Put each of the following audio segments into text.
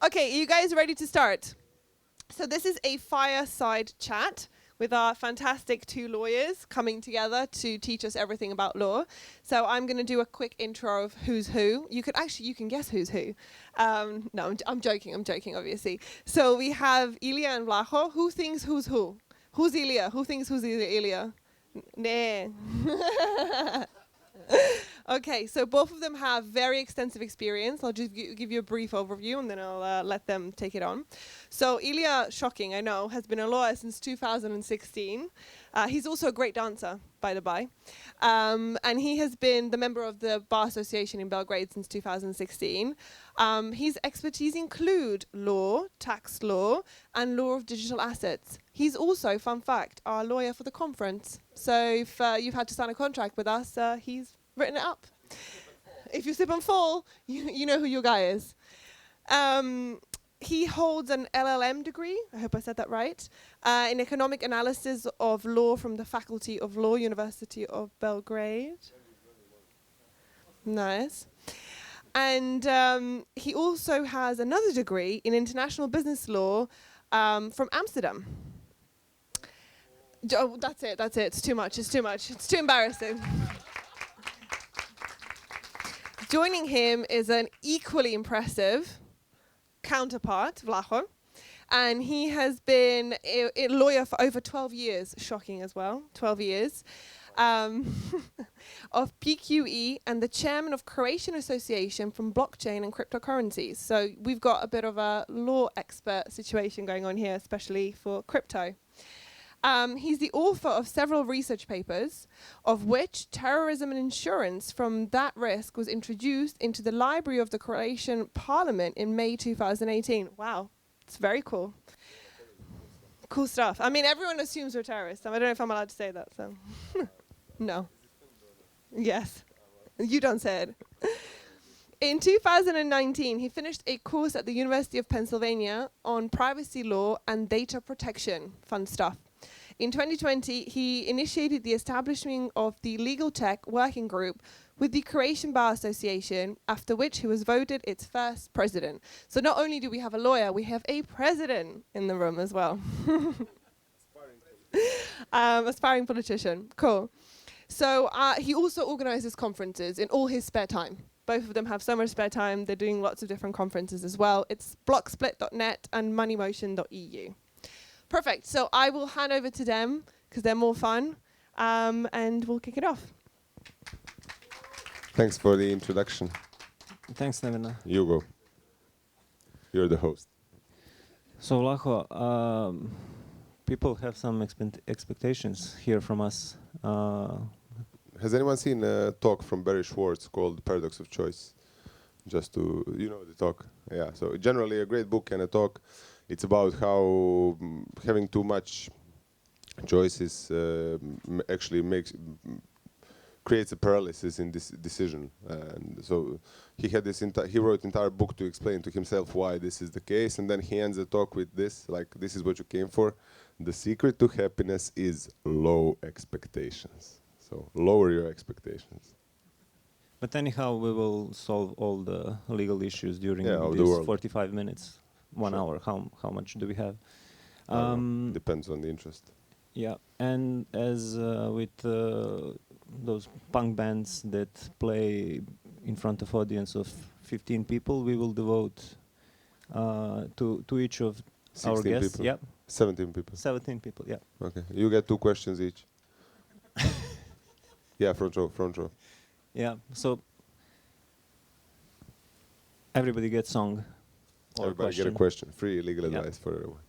Okay, you guys ready to start? So this is a fireside chat with our fantastic two lawyers coming together to teach us everything about law. So I'm going to do a quick intro of who's who. You can guess who's who. No, I'm joking, obviously. So we have Ilija and Vlaho. Who thinks who's who? Who's Ilija? Who thinks who's Ilija? Nah. Okay, so both of them have very extensive experience. I'll just give you a brief overview and then I'll let them take it on. So Ilija, shocking, I know, has been a lawyer since 2016. He's also a great dancer, by the by. And he has been the member of the Bar Association in Belgrade since 2016. His expertise include law, tax law, and law of digital assets. He's also, fun fact, our lawyer for the conference. So if you've had to sign a contract with us, he's written it up. If you slip and fall, you know who your guy is. He holds an LLM degree, I hope I said that right, in economic analysis of law from the Faculty of Law, University of Belgrade. Nice. And he also has another degree in international business law from Amsterdam. Oh, that's it. It's too much. It's too embarrassing. Joining him is an equally impressive counterpart, Vlaho, and he has been a lawyer for over 12 years, shocking as well, 12 years, of PQE and the chairman of Croatian Association from blockchain and cryptocurrencies. So we've got a bit of a law expert situation going on here, especially for crypto. He's the author of several research papers, of which terrorism and insurance from that risk was introduced into the library of the Croatian Parliament in May 2018. Wow, it's very cool. Cool stuff. I mean, everyone assumes we're terrorists. I don't know if I'm allowed to say that, so. No. Yes. You don't say it. In 2019, he finished a course at the University of Pennsylvania on privacy law and data protection. Fun stuff. In 2020, he initiated the establishment of the Legal Tech Working Group with the Croatian Bar Association, after which he was voted its first president. So not only do we have a lawyer, we have a president in the room as well. Aspiring politician. Cool. So he also organizes conferences in all his spare time. Both of them have so much spare time. They're doing lots of different conferences as well. It's blocksplit.net and moneymotion.eu. Perfect. So I will hand over to them because they're more fun, and we'll kick it off. Thanks for the introduction. Thanks, Nevena. You go. You're the host. So, Vlaho, people have some expectations here from us. Has anyone seen a talk from Barry Schwartz called Paradox of Choice? Just to, you know the talk. Yeah, so generally a great book and a talk. It's about how having too much choices actually creates a paralysis in this decision. And so he had this he wrote an entire book to explain to himself why this is the case, and then he ends the talk with this, like, this is what you came for. The secret to happiness is low expectations. So lower your expectations. But anyhow, we will solve all the legal issues during these 45 minutes, 1 hour. How much do we have? Depends on the interest. Yeah, and as with those punk bands that play in front of audience of 15 people, we will devote to each of our guests. People. Yeah. 17 people. 17 people, yeah. Okay, you get 2 questions each. Yeah, front row. Yeah, so everybody gets song. Everybody get a question. Free legal advice for everyone.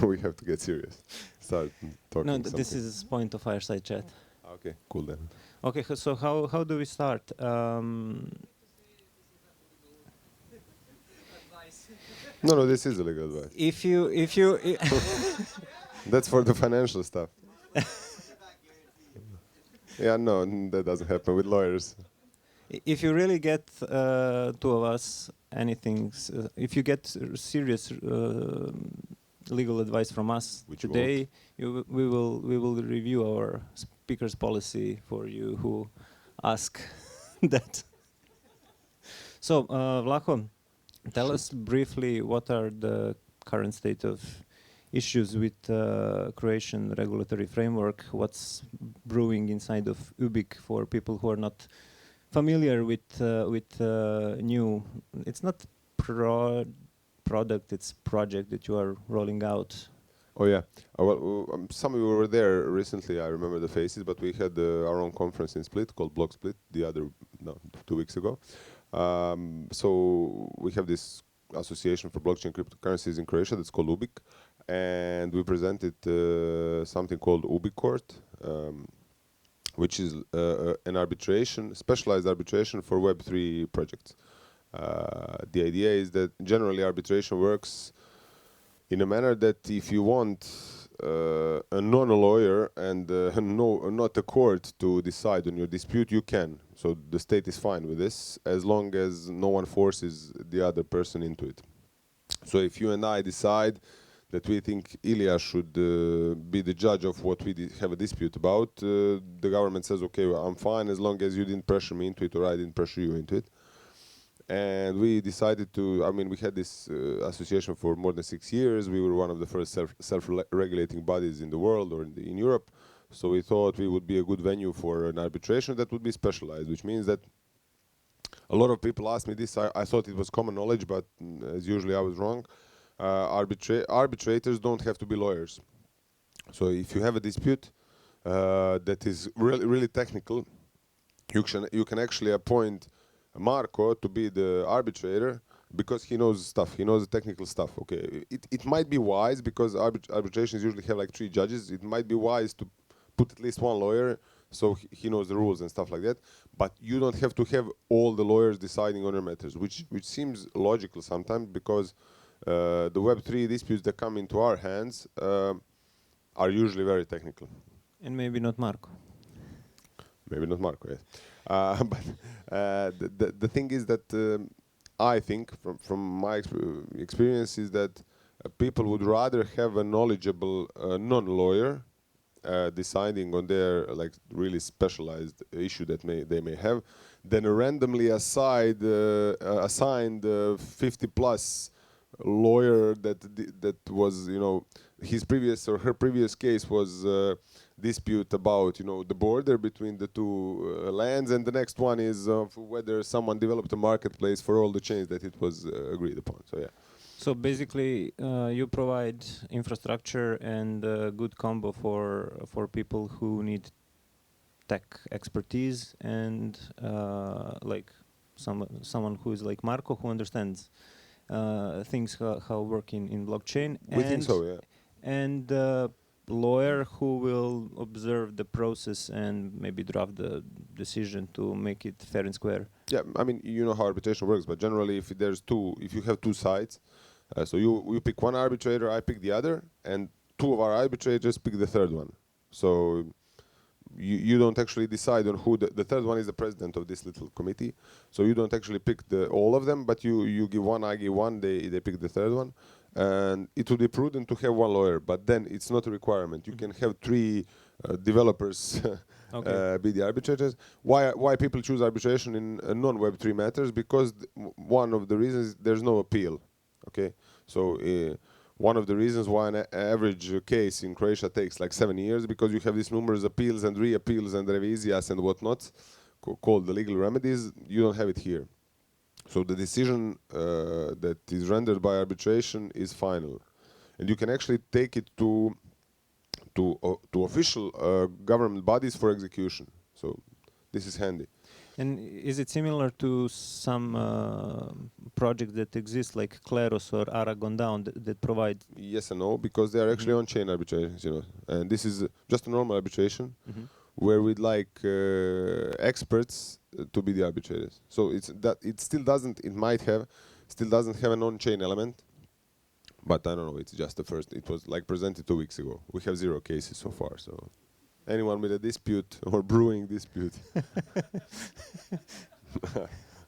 We have to get serious. Start talking. No, this is point of fireside chat. Okay, cool then. Okay, so how do we start? No, this is a legal advice. If you That's for the financial stuff. Yeah, no, that doesn't happen with lawyers. If you really get 2 of us anything, if you get serious legal advice from us which today, we will review our speaker's policy for you who ask that. So, Vlaho, tell us briefly what are the current state of issues with Croatian regulatory framework. What's brewing inside of UBIC for people who are not familiar with new. It's not product, it's project that you are rolling out. Oh yeah. Some of you were there recently. I remember the faces, but we had our own conference in Split called Block Split no, 2 weeks ago. So we have this association for blockchain cryptocurrencies in Croatia that's called UBIC, and we presented something called UBIC Court, which is an specialized arbitration for Web3 projects. The idea is that generally arbitration works in a manner that if you want a non-lawyer and not a court to decide on your dispute, you can. So the state is fine with this as long as no one forces the other person into it. So if you and I decide that we think Ilija should be the judge of what we have a dispute about, the government says, okay, well, I'm fine as long as you didn't pressure me into it or I didn't pressure you into it. And we decided to, we had this association for more than 6 years. We were one of the first self-regulating bodies in the world or in Europe. So we thought we would be a good venue for an arbitration that would be specialized, which means that a lot of people asked me this. I thought it was common knowledge, but as usually I was wrong. Arbitrators don't have to be lawyers. So if you have a dispute that is really technical, you can actually appoint Marco to be the arbitrator because he knows stuff. He knows the technical stuff. Okay, it might be wise because arbitrations usually have like 3 judges. It might be wise to put at least one lawyer so he knows the rules and stuff like that. But you don't have to have all the lawyers deciding on your matters, which seems logical sometimes because the Web3 disputes that come into our hands are usually very technical. And maybe not Marco. Maybe not Marco, yes. But the thing is that I think from my experience is that people would rather have a knowledgeable non-lawyer deciding on their like really specialized issue that they may have than a randomly assigned 50+ lawyer that was his previous or her previous case was dispute about the border between the 2 lands, and the next one is whether someone developed a marketplace for all the chains that it was agreed upon. So yeah. So basically, you provide infrastructure and a good combo for people who need tech expertise and like someone who is like Marco who understands things how work in blockchain. We think so, yeah. And lawyer who will observe the process and maybe draft the decision to make it fair and square. Yeah, you know how arbitration works, but generally if you have 2 sides, so you pick one arbitrator, I pick the other, and 2 of our arbitrators pick the 3rd one. So you don't actually decide on who the 3rd one is the president of this little committee. So you don't actually pick all of them, but you give one, I give one, they pick the 3rd one. And it would be prudent to have 1 lawyer, but then it's not a requirement. You can have 3 developers be the arbitrators. Why people choose arbitration in non-Web3 matters? Because one of the reasons there's no appeal. Okay, so one of the reasons why an average case in Croatia takes like 7 years because you have these numerous appeals and reappeals and revisias and whatnot called the legal remedies. You don't have it here. So the decision that is rendered by arbitration is final, and you can actually take it to official government bodies for execution. So this is handy. And is it similar to some projects that exist like Kleros or Aragon Down that provide? Yes and no, because they are actually on-chain arbitrations, and this is just a normal arbitration. Where we'd like experts to be the arbitrators. So it still doesn't have an on-chain element, but I don't know, it's just the first. It was like presented 2 weeks ago. We have 0 cases so far, so anyone with a dispute or brewing dispute.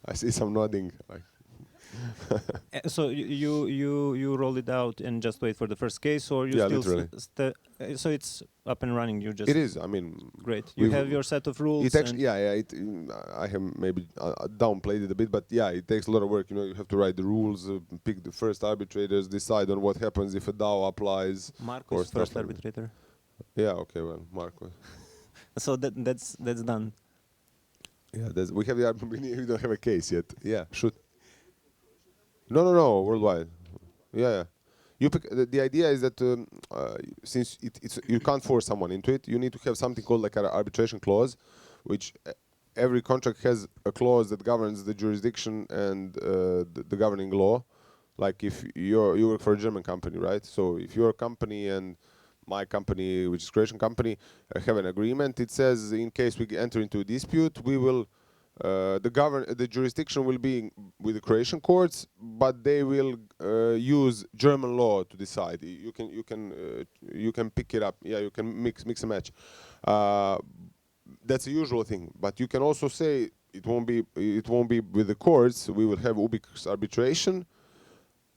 I see some nodding. So you roll it out and just wait for the first case, or you Yeah, still literally. so it's up and running. You just It is. I mean, great. You have your set of rules. it actually, I have maybe downplayed it a bit, but yeah, it takes a lot of work. You know, you have to write the rules, pick the first arbitrators, decide on what happens if a DAO applies. Mark or was stuff first like that. arbitrator. Yeah. Okay. Well, Mark was. So that's done. Yeah. We have the we don't have a case yet. Yeah. Should. No. Worldwide. Yeah. You pick, the idea is that since it's you can't force someone into it, you need to have something called like an arbitration clause, which every contract has a clause that governs the jurisdiction and the governing law. Like if you work for a German company, right? So if your company and my company, which is Croatian company, have an agreement, it says in case we enter into a dispute, we will the jurisdiction will be with the Croatian courts, but they will use German law to decide. You can pick it up. Yeah, you can mix and match. That's a usual thing. But you can also say it won't be with the courts. We will have UBIC's arbitration,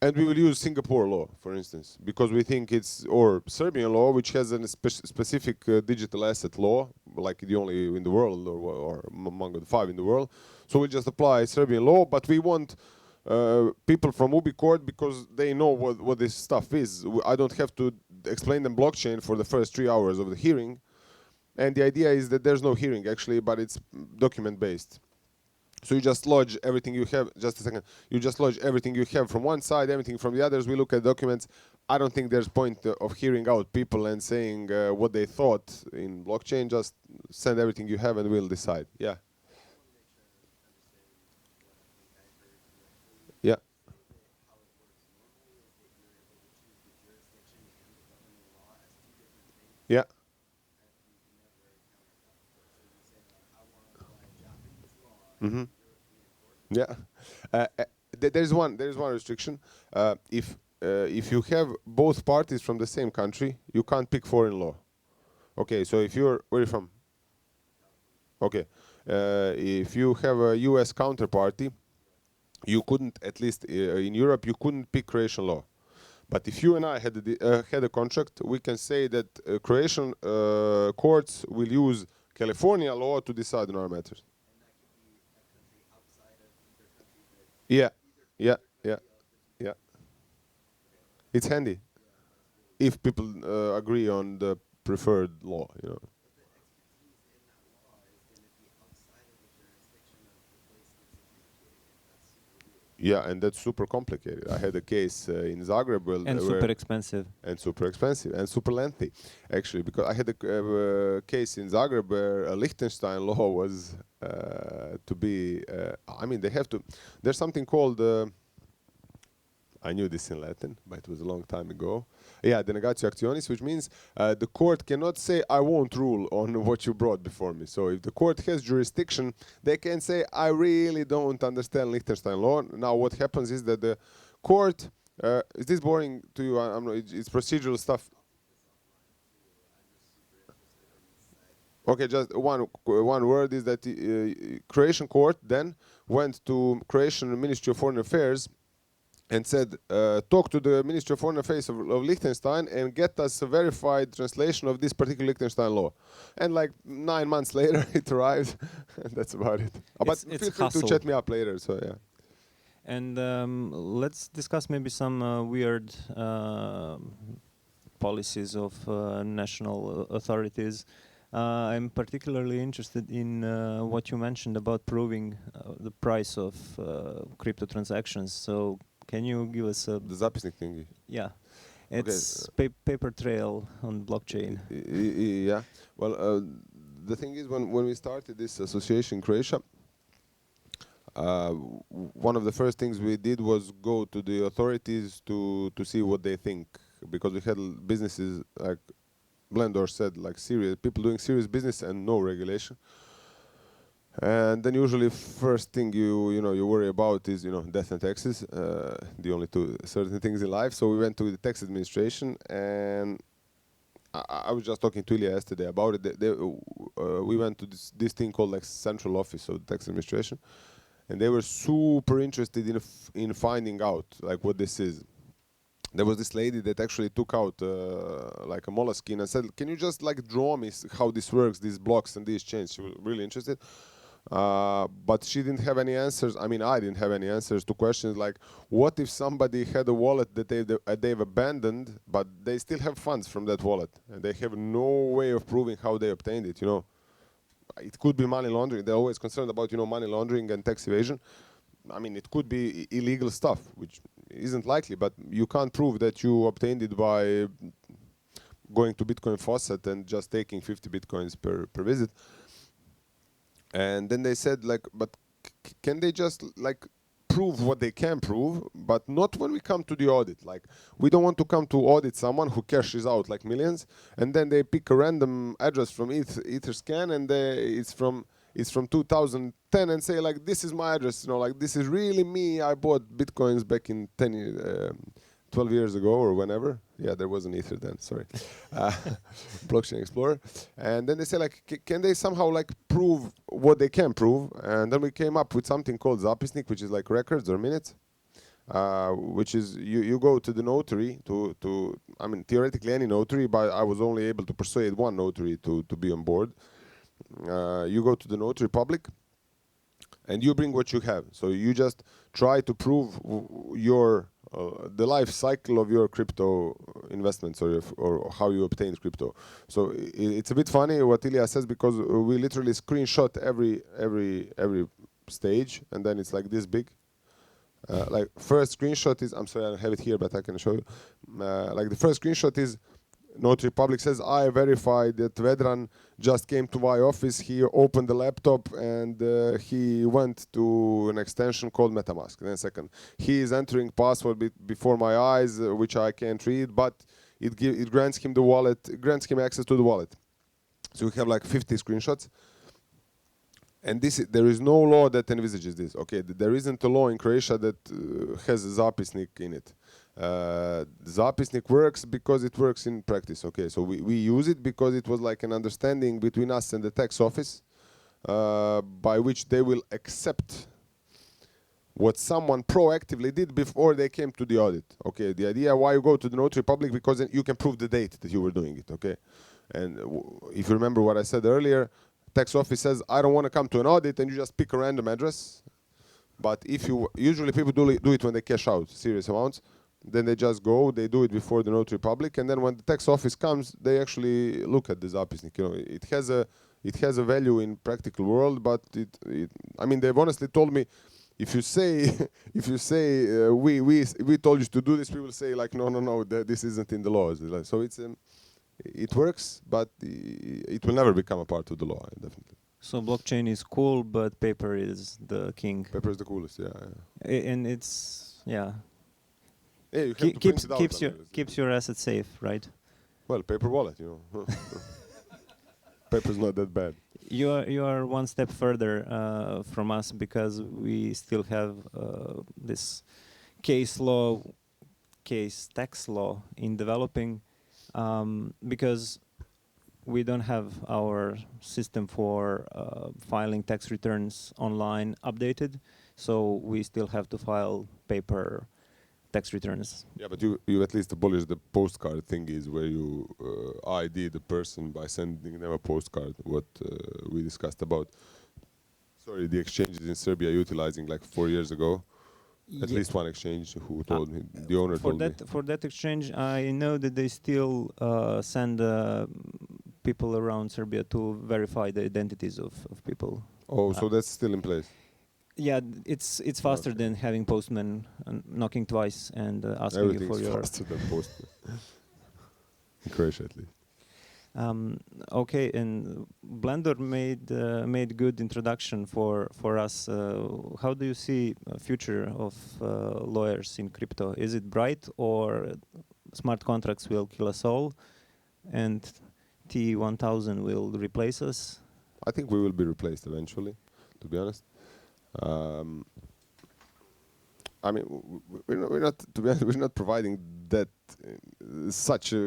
and we will use Singapore law, for instance, because we think or Serbian law, which has a specific digital asset law, like the only in the world, or among the 5 in the world. So we just apply Serbian law, but we want people from UBI court because they know what this stuff is. I don't have to explain them blockchain for the first 3 hours of the hearing. And the idea is that there's no hearing, actually, but it's document-based. So you just lodge everything you have. Just a second. You just lodge everything you have from one side, everything from the others. We look at documents. I don't think there's point of hearing out people and saying what they thought in blockchain. Just send everything you have and we'll decide. Yeah. Yeah. Yeah. Mm-hmm. Yeah. There's one restriction. If you have both parties from the same country, you can't pick foreign law. Okay, so if where are you from? Okay, if you have a U.S. counterparty, you couldn't, at least in Europe, you couldn't pick Croatian law. But if you and I had a contract, we can say that Croatian courts will use California law to decide on our matters. Yeah, yeah, yeah, yeah. It's handy if people agree on the preferred law, you know. Yeah, and that's super complicated. I had a case in Zagreb And super expensive. and super expensive and super lengthy, actually, because I had a case in Zagreb where a Liechtenstein law was to be. I mean, they have to. There's something called. I knew this in Latin, but it was a long time ago. Yeah, denegatio actionis, which means the court cannot say, I won't rule on what you brought before me. So if the court has jurisdiction, they can say, I really don't understand Liechtenstein law. Now what happens is that the court, is this boring to you? I'm not, it's procedural stuff. Okay, just one word is that Croatian court then went to Croatian Ministry of Foreign Affairs and said, talk to the Ministry of Foreign Affairs of Liechtenstein and get us a verified translation of this particular Liechtenstein law. And like 9 months later, it arrived, and that's about it. But It's feel free to chat me up later, so yeah. And let's discuss maybe some weird policies of national authorities. I'm particularly interested in what you mentioned about proving the price of crypto transactions. So can you give us a... The zapisnik thingy. Yeah. It's paper trail on blockchain. Yeah. Well, the thing is, when we started this association in Croatia, one of the first things we did was go to the authorities to see what they think, because we had businesses, like Blendor said, like serious people doing serious business and no regulation. And then usually first thing you worry about is death and taxes, the only two certain things in life. So we went to the tax administration, and I was just talking to Ilija yesterday about it. We went to this thing called like central office of the tax administration, and they were super interested in finding out like what this is. There was this lady that actually took out like a moleskin and said, "Can you just like draw me how this works, these blocks and these chains?" She was really interested, but she didn't have any answers. I mean, I didn't have any answers to questions like, what if somebody had a wallet that they've abandoned, but they still have funds from that wallet, and they have no way of proving how they obtained it? You know, it could be money laundering. They're always concerned about money laundering and tax evasion. I mean, it could be illegal stuff, which isn't likely, but you can't prove that you obtained it by going to Bitcoin faucet and just taking 50 Bitcoins per visit. And then they said, like, but can they just, like, prove what they can prove, but not when we come to the audit. Like, we don't want to come to audit someone who cashes out, like, millions, and then they pick a random address from Etherscan, and it's from 2010, and say, like, this is my address, like, this is really me. I bought Bitcoins back in 12 years ago or whenever. Yeah, there was an Ether then, sorry. Blockchain Explorer. And then they say, like, can they somehow, like, prove what they can prove? And then we came up with something called zapisnik, which is like records or minutes, which is you go to the notary I mean, theoretically any notary, but I was only able to persuade one notary to be on board. You go to the notary public, and you bring what you have. So you just try to prove the life cycle of your crypto investments or how you obtained crypto. So it's a bit funny what Ilija says, because we literally screenshot every stage, and then it's like this big. Like first screenshot is, I'm sorry I don't have it here, but I can show you. Like the first screenshot is, Notary Public says, I verified that Vedran just came to my office. He opened the laptop and he went to an extension called MetaMask. Then second, he is entering password before my eyes, which I can't read, but it grants him the wallet, grants him access to the wallet. So we have like 50 screenshots. And there is no law that envisages this. Okay, there isn't a law in Croatia that has a zapisnik in it. Zapisnik works because it works in practice. Okay, so we use it because it was like an understanding between us and the tax office, by which they will accept what someone proactively did before they came to the audit. Okay, the idea why you go to the notary public, because then you can prove the date that you were doing it. Okay, and if you remember what I said earlier, tax office says, I don't want to come to an audit, and you just pick a random address. But usually people do it when they cash out serious amounts, then they just go, they do it before the notary public, and then when the tax office comes, they actually look at the zapisnik. It has a value in practical world, but I mean, they've honestly told me, if you say we told you to do this, we will say like no, this isn't in the laws. So it works, but it will never become a part of the law, definitely. So blockchain is cool, but paper is the king. Paper is the coolest, yeah. And it's, yeah. Yeah, you have to print it out, keeps your assets safe, right? Well, paper wallet, Paper's not that bad. You are one step further from us, because we still have this tax law in developing. Because we don't have our system for filing tax returns online updated, so we still have to file paper tax returns. Yeah, but you at least abolished the postcard thingies where you ID the person by sending them a postcard, what we discussed about. Sorry, the exchanges in Serbia utilizing like 4 years ago. At least one exchange who told me, the owner told me. For that exchange, I know that they still send people around Serbia to verify the identities of people. Oh, so that's still in place? Yeah, it's faster than having postmen knocking twice and asking you for your... Everything's faster than postmen. In Croatia, at least. Okay, and Blender made good introduction for us. How do you see future of lawyers in crypto? Is it bright, or smart contracts will kill us all, and T1000 will replace us? I think we will be replaced eventually, to be honest. I mean, we're not providing that such a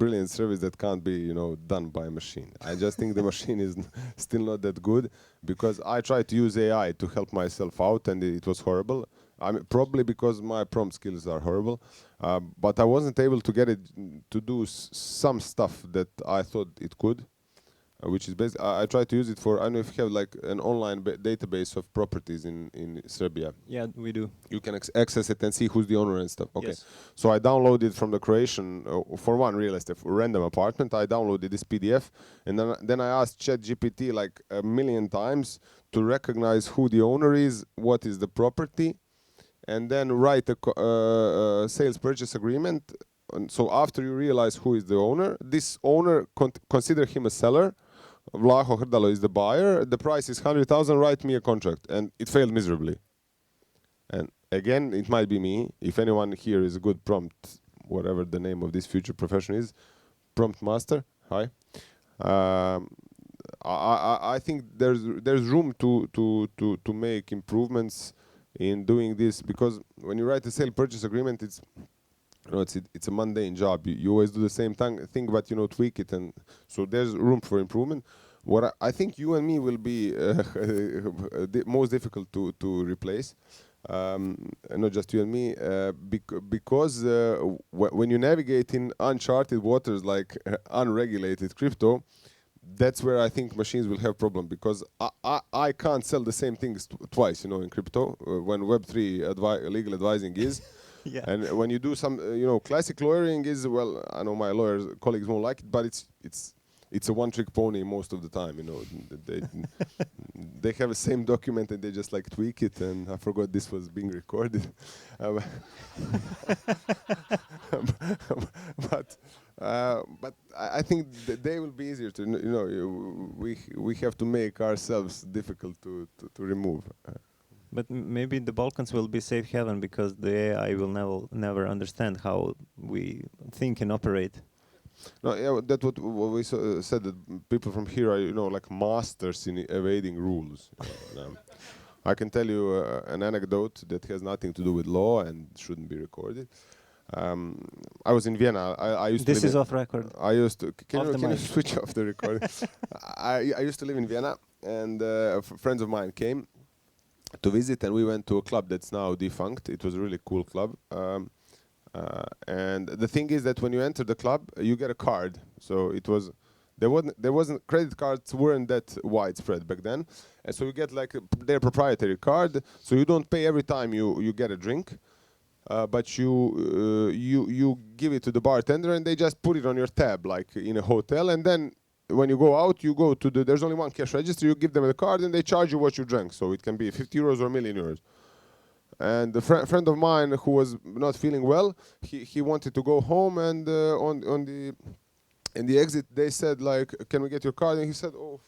brilliant service that can't be, you know, done by a machine. I just think the machine is still not that good, because I tried to use AI to help myself out, and it was horrible. I mean, probably because my prompt skills are horrible, but I wasn't able to get it to do some stuff that I thought it could. Which is based. I try to use it for. I don't know if you have like an online database of properties in Serbia. Yeah, we do. You can access it and see who's the owner and stuff. Okay. Yes. So I downloaded from the Croatian for one real estate random apartment. I downloaded this PDF, and then I asked ChatGPT like a million times to recognize who the owner is, what is the property, and then write a sales purchase agreement. And so after you realize who is the owner, this owner consider him a seller. Vlaho Hrdalo is the buyer. The price is 100,000. Write me a contract, and it failed miserably. And again, it might be me. If anyone here is a good prompt, whatever the name of this future profession is, prompt master. Hi. I think there's room to make improvements in doing this, because when you write a sale purchase agreement, it's a mundane job. You always do the same thing, but you know, tweak it, and so there's room for improvement. What I think you and me will be most difficult to replace, not just you and me, because when you navigate in uncharted waters like unregulated crypto, that's where I think machines will have problem, because I can't sell the same things twice, you know, in crypto when Web3 legal advising is. Yeah. And when you do some, you know, classic lawyering is, well, I know my lawyers colleagues won't like it, but it's a one-trick pony most of the time. You know, they have the same document and they just like tweak it. And I forgot this was being recorded, but I think they will be easier to. You know, we have to make ourselves difficult to remove. But maybe the Balkans will be safe haven, because the AI will never understand how we think and operate. No, yeah, that's what we said, that people from here are, you know, like masters in evading rules. You know, and, I can tell you an anecdote that has nothing to do with law and shouldn't be recorded. I was in Vienna. I used to. This is off record. I used to. Can you mic. switch off the recording? I used to live in Vienna, and friends of mine came to visit, and we went to a club that's now defunct. It was a really cool club, and the thing is that when you enter the club, you get a card. So it was there wasn't credit cards weren't that widespread back then, and so you get like their proprietary card. So you don't pay every time you get a drink, but you give it to the bartender, and they just put it on your tab like in a hotel, and then when you go out, you go to there's only one cash register, you give them the card, and they charge you what you drank. So it can be 50 euros or €1,000,000. And a friend of mine who was not feeling well, he wanted to go home, and in the exit, they said like, can we get your card? And he said, oh,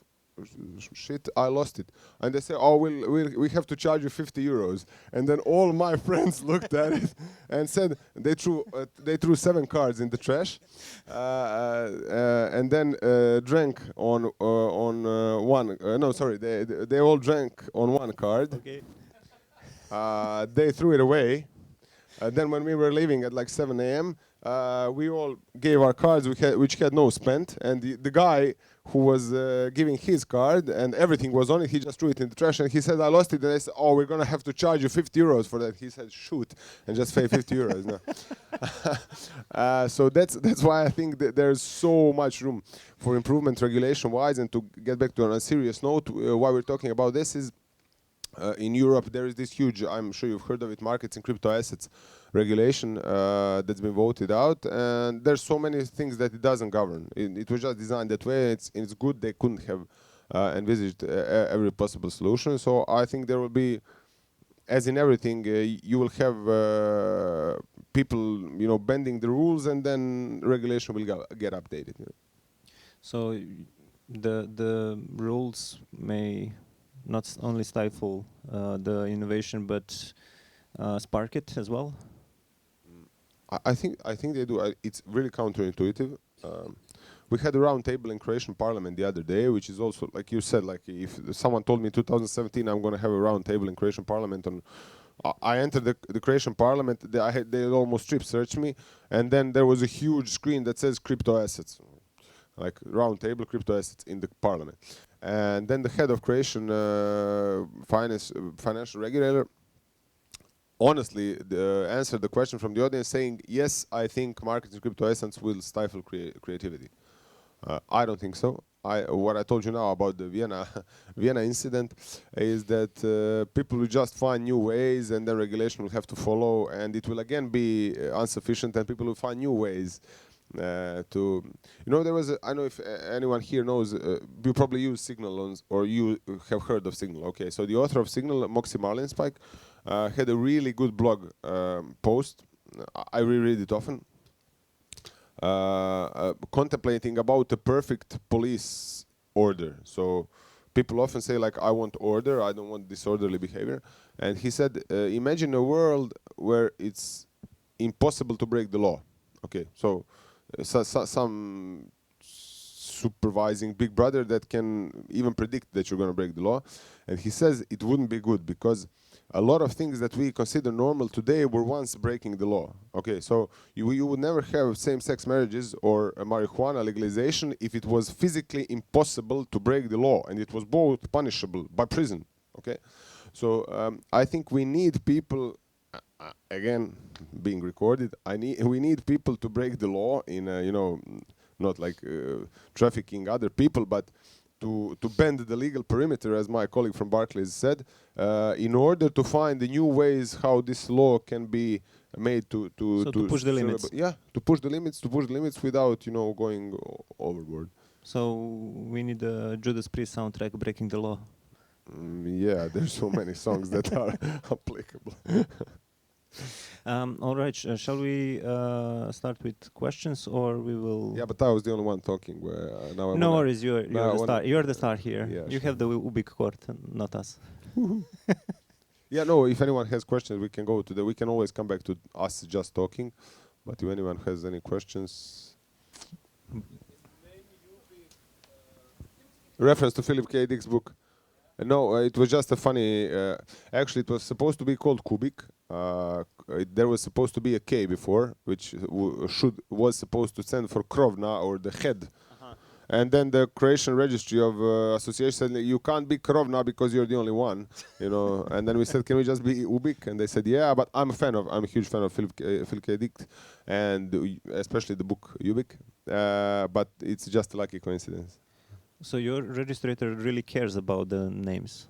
shit, I lost it. And they said, oh, we have to charge you 50 euros. And then all my friends looked at it and said, they threw 7 cards in the trash, and then drank on one. No, sorry, they all drank on one card. Okay. They threw it away. Then when we were leaving at like 7 a.m., we all gave our cards which had no spent, and the guy who was giving his card and everything was on it, he just threw it in the trash, and he said, I lost it. And I said, oh, we're gonna have to charge you 50 euros for that. He said, shoot, and just pay 50 euros. No. So that's why I think that there's so much room for improvement regulation-wise. And to get back to on a serious note, why we're talking about this is in Europe there is this huge, I'm sure you've heard of it, markets and crypto assets regulation that's been voted out, and there's so many things that it doesn't govern. It was just designed that way. It's good they couldn't have envisaged every possible solution. So I think there will be, as in everything, you will have people, you know, bending the rules, and then regulation will get updated. You know. So the rules may not only stifle the innovation, but spark it as well. I think they do. It's really counterintuitive. We had a round table in Croatian Parliament the other day, which is also, like you said, like if someone told me 2017 I'm going to have a round table in Croatian Parliament I entered the Croatian parliament. They almost strip searched me, and then there was a huge screen that says crypto assets, like round table crypto assets in the parliament. And then the head of Croatian financial regulator honestly answered the question from the audience saying, yes, I think marketing crypto assets will stifle creativity. I don't think so. What I told you now about the Vienna incident is that people will just find new ways, and then regulation will have to follow, and it will again be insufficient, and people will find new ways to. There was I don't know if anyone here knows. You probably use Signal or you have heard of Signal. Okay, so the author of Signal, Moxie Marlinspike, had a really good blog post. I reread it often. Contemplating about the perfect police order. So people often say like, I want order, I don't want disorderly behavior. And he said, imagine a world where it's impossible to break the law. Okay, so some supervising big brother that can even predict that you're going to break the law. And he says it wouldn't be good because a lot of things that we consider normal today were once breaking the law. Okay, so you would never have same-sex marriages or a marijuana legalization if it was physically impossible to break the law, and it was both punishable by prison. Okay, so I think we need people. Again, being recorded. We need people to break the law in not like trafficking other people, but to bend the legal perimeter, as my colleague from Barclays said, in order to find the new ways how this law can be made to push the limits. Yeah, to push the limits without going overboard. So we need a Judas Priest soundtrack, Breaking the Law. Yeah, there's so many songs that are applicable. All right, shall we start with questions, or we will? Yeah, but I was the only one talking. Now No worries, you're the star. You're the star here. Yeah, you sure. have the Ubik court, not us. Yeah, no. If anyone has questions, we can go to we can always come back to us just talking. But if anyone has any questions, reference to Philip K. Dick's book. No, it was just a funny. Actually, it was supposed to be called Kubik. There was supposed to be a K before, which was supposed to stand for Krovna, or the head. And then the Croatian Registry of Association said, you can't be Krovna because you're the only one, And then we said, can we just be Ubik? And they said, yeah, but I'm a huge fan of Phil K. Dick, and especially the book Ubik. But it's just a lucky coincidence. So your registrator really cares about the names?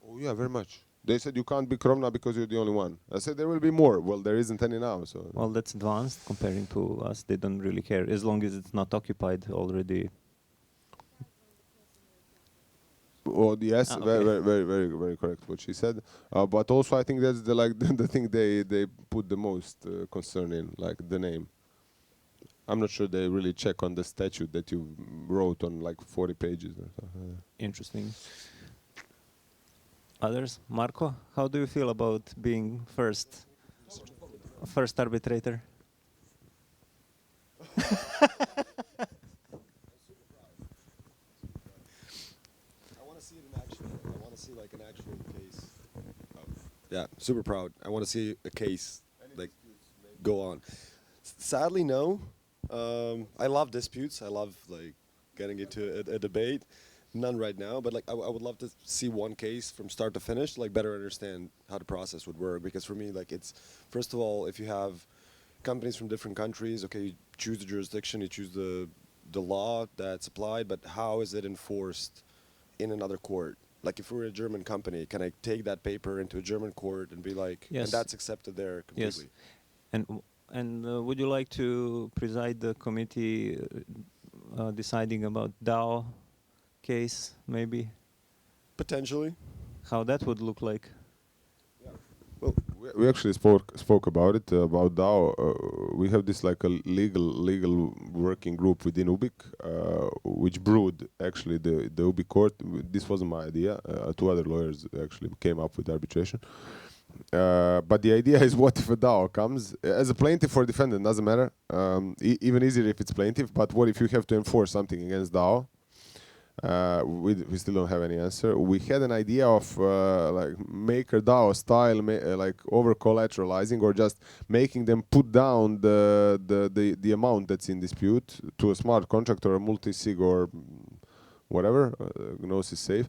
Oh yeah, very much. They said you can't be Krovna because you're the only one. I said there will be more. Well, there isn't any now. So. Well, that's advanced comparing to us. They don't really care as long as it's not occupied already. Oh yes, okay. very correct what she said. But also I think that's the thing they put the most concern in, like the name. I'm not sure they really check on the statute that you wrote on like 40 pages. Or something. Interesting. Others? Marco, how do you feel about being first arbitrator? I want to see it in action. I want to see like an actual case. Yeah, super proud. I want to see a case like go on. Sadly, no. I love disputes. I love like getting into a debate. None right now, but like I would love to see one case from start to finish, like better understand how the process would work. Because for me, like it's first of all, if you have companies from different countries, okay, you choose the jurisdiction, you choose the law that's applied, but how is it enforced in another court? Like if we're a German company, can I take that paper into a German court and be like, yes, and that's accepted there completely? Yes, and would you like to preside the committee deciding about DAO case, maybe? Potentially. How that would look like? Well, we actually spoke about it about DAO. We have this like a legal working group within UBIC, which brewed actually the UBIC court. This wasn't my idea. Two other lawyers actually came up with arbitration. But the idea is, what if a DAO comes as a plaintiff or defendant? Doesn't matter. Even easier if it's plaintiff. But what if you have to enforce something against DAO? We still don't have any answer. We had an idea of like MakerDAO style, like over collateralizing or just making them put down the amount that's in dispute to a smart contract or a multi-sig or whatever. Gnosis safe.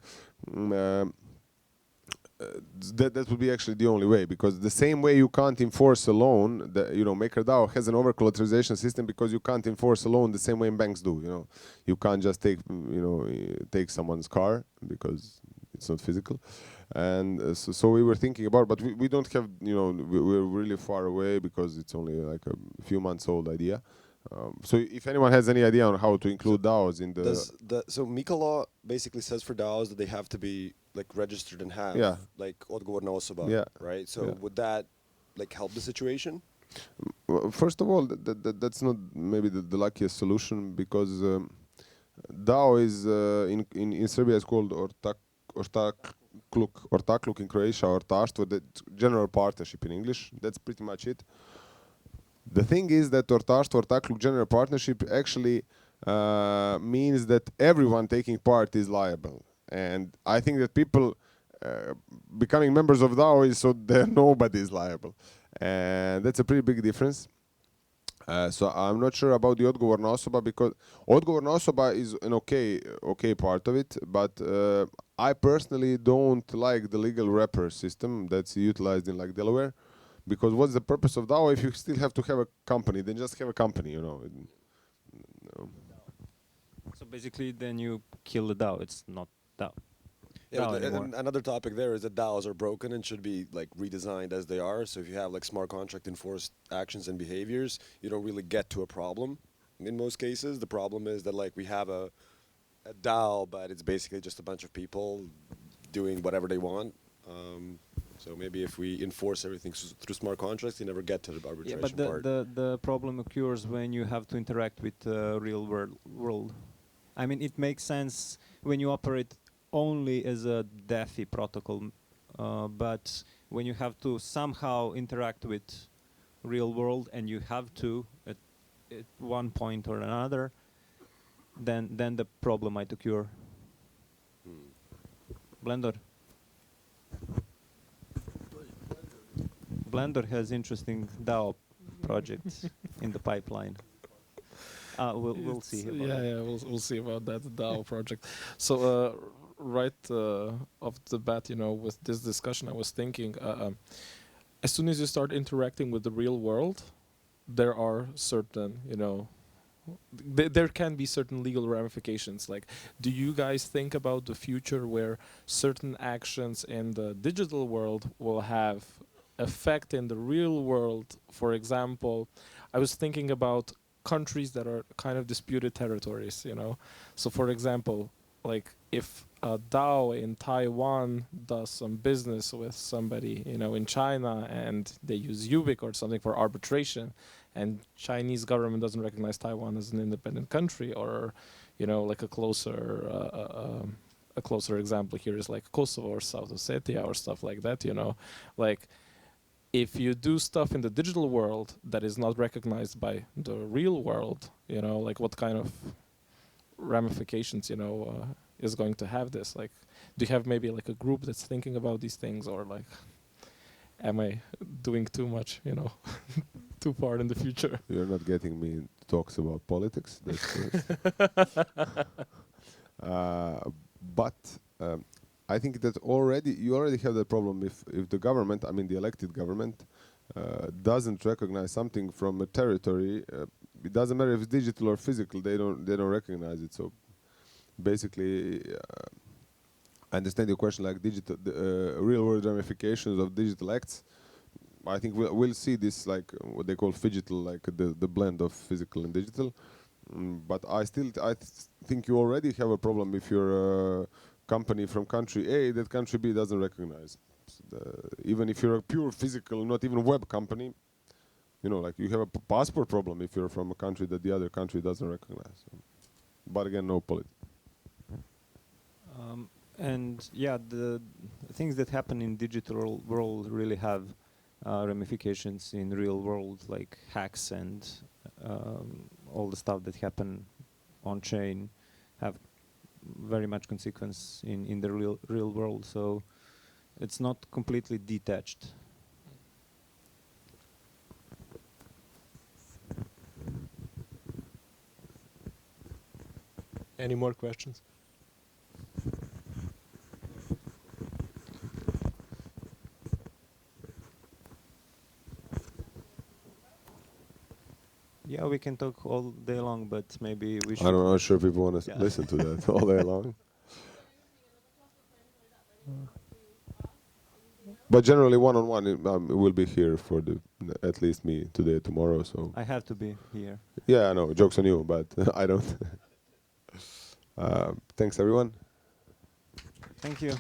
That would be actually the only way, because the same way you can't enforce a loan, MakerDAO has an over collateralization system because you can't enforce a loan the same way banks do. You can't just take someone's car because it's not physical. And so we were thinking about, but we don't have, we're really far away because it's only like a few months old idea. So if anyone has any idea on how to include DAOs in so MiCA law basically says for DAOs that they have to be like registered and have like odgovorna osoba, right? So would that like help the situation? Well, first of all, that's not maybe the luckiest solution, because DAO is in Serbia is called ortakluk in Croatia, ortaštvo, the general partnership in English. That's pretty much it. The thing is that ortakluk general partnership actually means that everyone taking part is liable. And I think that people becoming members of DAO is so that nobody is liable. And that's a pretty big difference. So I'm not sure about the odgovorna osoba, because odgovorna osoba is an okay part of it, but I personally don't like the legal wrapper system that's utilized in like Delaware. Because what's the purpose of DAO if you still have to have a company? Then just have a company, So basically, then you kill the DAO. It's not DAO. Yeah, and another topic there is that DAOs are broken and should be like redesigned as they are. So if you have like smart contract enforced actions and behaviors, you don't really get to a problem. In most cases, the problem is that like we have a DAO, but it's basically just a bunch of people doing whatever they want. So maybe if we enforce everything through smart contracts, you never get to the arbitration part. But the problem occurs when you have to interact with the real world. I mean, it makes sense when you operate only as a DeFi protocol, but when you have to somehow interact with real world, and you have to at one point or another, then the problem might occur. Blender has interesting DAO projects in the pipeline. We'll see. We'll see about that DAO project. So right off the bat, with this discussion, I was thinking, as soon as you start interacting with the real world, there are certain, there can be certain legal ramifications. Like, do you guys think about the future where certain actions in the digital world will have effect in the real world? For example, I was thinking about countries that are kind of disputed territories, So for example, like if a DAO in Taiwan does some business with somebody, in China, and they use Ubic or something for arbitration, and Chinese government doesn't recognize Taiwan as an independent country, or, like a closer example here is like Kosovo or South Ossetia or stuff like that, like if you do stuff in the digital world that is not recognized by the real world, like what kind of ramifications, is going to have this? Like, do you have maybe like a group that's thinking about these things, or like, am I doing too much, too far in the future? You're not getting me talks about politics. That's but I think that you already have the problem if the government, I mean the elected government, doesn't recognize something from a territory. It doesn't matter if it's digital or physical. They don't recognize it. So basically, I understand your question, like digital, real world ramifications of digital acts. I think we'll see this, like what they call phygital, like the blend of physical and digital. But I think you already have a problem if you're a company from country A that country B doesn't recognize. Even if you're a pure physical, not even web company, like you have a passport problem if you're from a country that the other country doesn't recognize. But again, no politics. And yeah, the things that happen in digital world really have ramifications in real world, like hacks and all the stuff that happen on chain have very much consequence in the real world. So it's not completely detached. Any more questions? Yeah, we can talk all day long, but maybe we should. I'm not sure people want to Yeah. listen to that all day long. But generally, one-on-one, we'll be here for at least me today, tomorrow. So I have to be here. yeah, I know, jokes on you, but I don't. Thanks, everyone. Thank you.